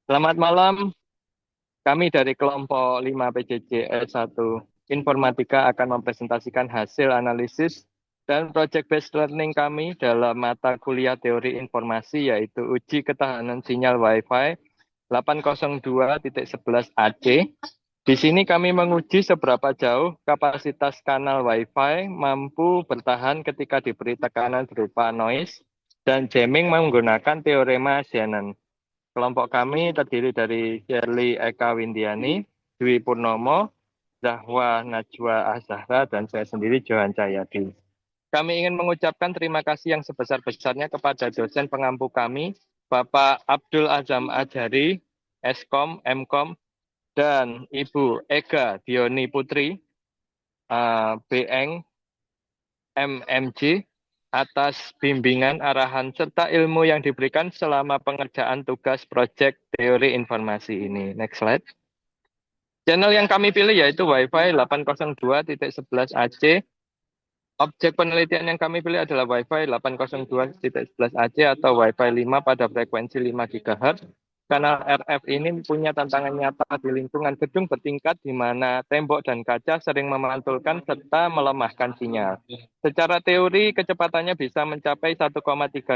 Selamat malam, kami dari kelompok 5 PJJ S1 Informatika akan mempresentasikan hasil analisis dan project based learning kami dalam mata kuliah teori informasi yaitu uji ketahanan sinyal Wi-Fi 802.11 AC. Di sini kami menguji seberapa jauh kapasitas kanal Wi-Fi mampu bertahan ketika diberi tekanan berupa noise dan jamming menggunakan teorema Shannon. Kelompok kami terdiri dari Shirley Eka Windiani, Dwi Purnomo, Zahwa Najwa Azahra, dan saya sendiri Johan Cahyadi. Kami ingin mengucapkan terima kasih yang sebesar-besarnya kepada dosen pengampu kami, Bapak Abdul Azam Ajari, Eskom, Mkom, dan Ibu Ega Dioni Putri, BN, MMG, atas bimbingan, arahan, serta ilmu yang diberikan selama pengerjaan tugas proyek teori informasi ini. Next slide. Channel yang kami pilih yaitu Wi-Fi 802.11 AC. Objek penelitian yang kami pilih adalah Wi-Fi 802.11 AC atau Wi-Fi 5 pada frekuensi 5 GHz. Kanal RF ini punya tantangan nyata di lingkungan gedung bertingkat di mana tembok dan kaca sering memantulkan serta melemahkan sinyal. Secara teori kecepatannya bisa mencapai 1,3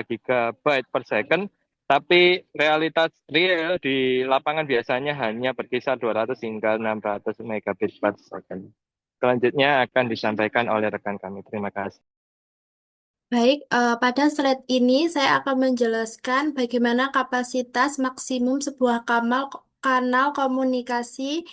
GB per second, tapi realitas real di lapangan biasanya hanya berkisar 200 hingga 600 megabit per second. Selanjutnya akan disampaikan oleh rekan kami. Terima kasih. Baik, pada slide ini saya akan menjelaskan bagaimana kapasitas maksimum sebuah kanal komunikasi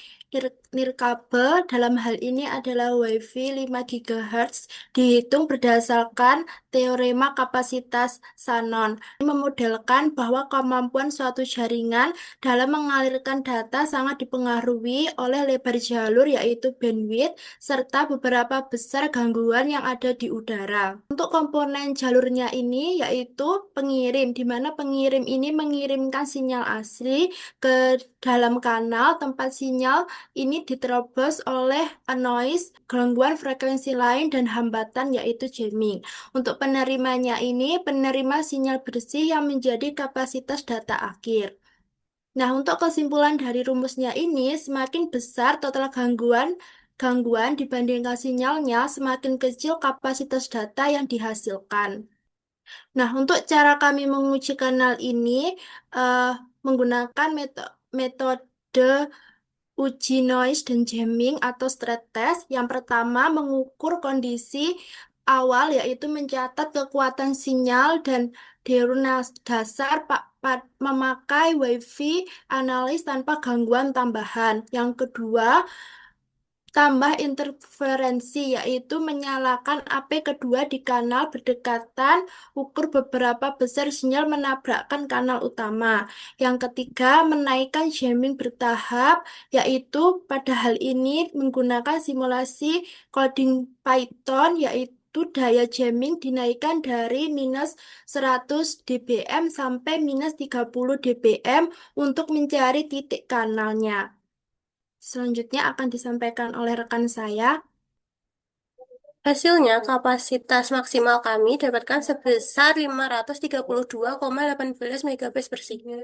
nirkabel dalam hal ini adalah Wi-Fi 5 GHz dihitung berdasarkan teorema kapasitas Shannon. Ini memodelkan bahwa kemampuan suatu jaringan dalam mengalirkan data sangat dipengaruhi oleh lebar jalur yaitu bandwidth serta beberapa besar gangguan yang ada di udara. Untuk komponen jalurnya ini yaitu pengirim, di mana pengirim ini mengirimkan sinyal asli ke dalam kanal tempat sinyal ini diterobos oleh noise, gangguan frekuensi lain dan hambatan yaitu jamming. Untuk penerimanya ini penerima sinyal bersih yang menjadi kapasitas data akhir. Nah, untuk kesimpulan dari rumusnya ini, semakin besar total gangguan dibandingkan sinyalnya, semakin kecil kapasitas data yang dihasilkan. Nah, untuk cara kami menguji kanal ini eh, menggunakan metode uji noise dan jamming atau stress test. Yang pertama, mengukur kondisi awal yaitu mencatat kekuatan sinyal dan dasar memakai WiFi analis tanpa gangguan tambahan. Yang kedua, tambah interferensi, yaitu menyalakan AP kedua di kanal berdekatan, ukur beberapa besar sinyal menabrakkan kanal utama. Yang ketiga, menaikkan jamming bertahap, yaitu pada hal ini menggunakan simulasi coding Python, yaitu daya jamming dinaikkan dari minus 100 dBm sampai minus 30 dBm untuk mencari titik kanalnya. Selanjutnya akan disampaikan oleh rekan saya. Hasilnya, kapasitas maksimal kami dapatkan sebesar 532,18 megabits per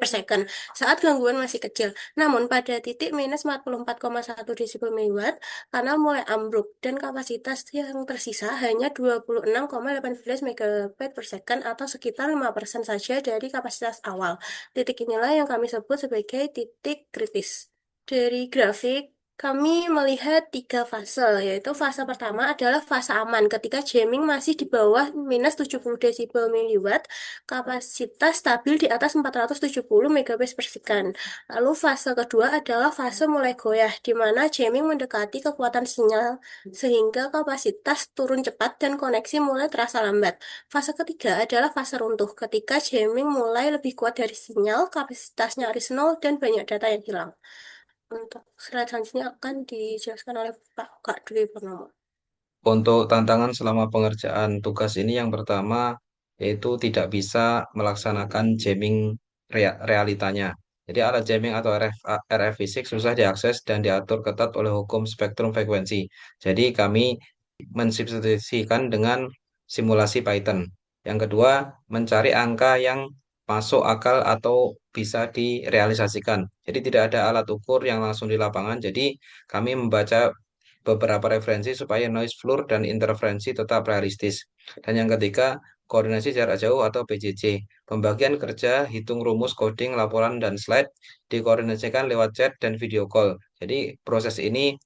second saat gangguan masih kecil. Namun, pada titik minus 44,1 desibel miliwatt, kanal mulai ambruk dan kapasitas yang tersisa hanya 26,18 megabit per second atau sekitar 5% saja dari kapasitas awal. Titik inilah yang kami sebut sebagai titik kritis. Dari grafik, kami melihat tiga fase, yaitu fase pertama adalah fase aman ketika jamming masih di bawah minus 70 desibel miliwatt, kapasitas stabil di atas 470 megabits per second. Lalu fase kedua adalah fase mulai goyah, di mana jamming mendekati kekuatan sinyal sehingga kapasitas turun cepat dan koneksi mulai terasa lambat. Fase ketiga adalah fase runtuh, ketika jamming mulai lebih kuat dari sinyal, kapasitas nyaris nol, dan banyak data yang hilang. Untuk slide selanjutnya akan dijelaskan oleh Pak Kak Dwi Purnomo. Untuk tantangan selama pengerjaan tugas ini yang pertama yaitu tidak bisa melaksanakan jamming realitanya. Jadi alat jamming atau RF fisik susah diakses dan diatur ketat oleh hukum spektrum frekuensi. Jadi kami mensubstitusikan dengan simulasi Python. Yang kedua, mencari angka yang masuk akal atau bisa direalisasikan. Jadi tidak ada alat ukur yang langsung di lapangan. Jadi kami membaca beberapa referensi supaya noise floor dan interferensi tetap realistis. Dan yang ketiga, koordinasi jarak jauh atau PJJ. Pembagian kerja, hitung rumus, coding, laporan, dan slide dikoordinasikan lewat chat dan video call. Jadi proses ini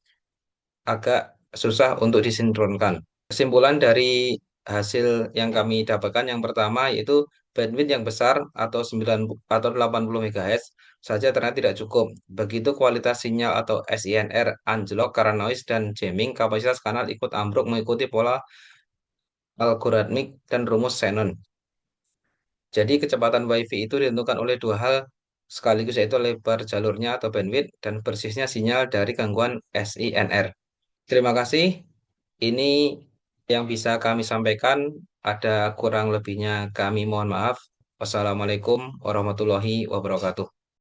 agak susah untuk disinkronkan. Kesimpulan dari hasil yang kami dapatkan yang pertama yaitu bandwidth yang besar atau 9 atau 80 MHz saja ternyata tidak cukup. Begitu kualitas sinyal atau SINR anjlok karena noise dan jamming, kapasitas kanal ikut ambruk mengikuti pola algoritmik dan rumus Shannon. Jadi kecepatan WiFi itu ditentukan oleh dua hal sekaligus yaitu lebar jalurnya atau bandwidth dan bersihnya sinyal dari gangguan SINR. Terima kasih. Ini yang bisa kami sampaikan. Ada kurang lebihnya kami mohon maaf. Wassalamualaikum warahmatullahi wabarakatuh.